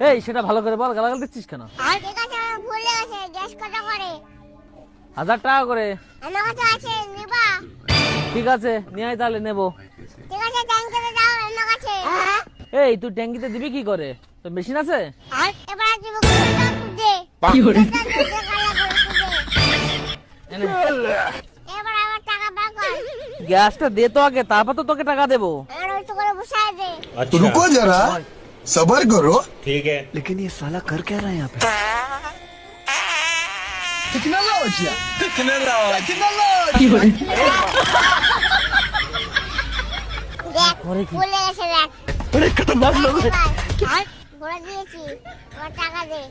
এই সেটা ভালো করে বল, গালাগাল দিচ্ছিস কেন? 1000 টাকা করে। ঠিক আছে নিয়ে আয় তাহলে নেবো। এই তুই ট্যাঙ্কিতে দিবি কি করে? তোর মেশিন আছে? গ্যাসটা দে তো আগে, তারপর তো তোকে টাকা দেবো। रुको जरा सबर करो। ठीक है। लेकिन ये साला कर क्या रहा है यहाँ पे? बड़े खतरनाक लोग हैं। টাকা দে।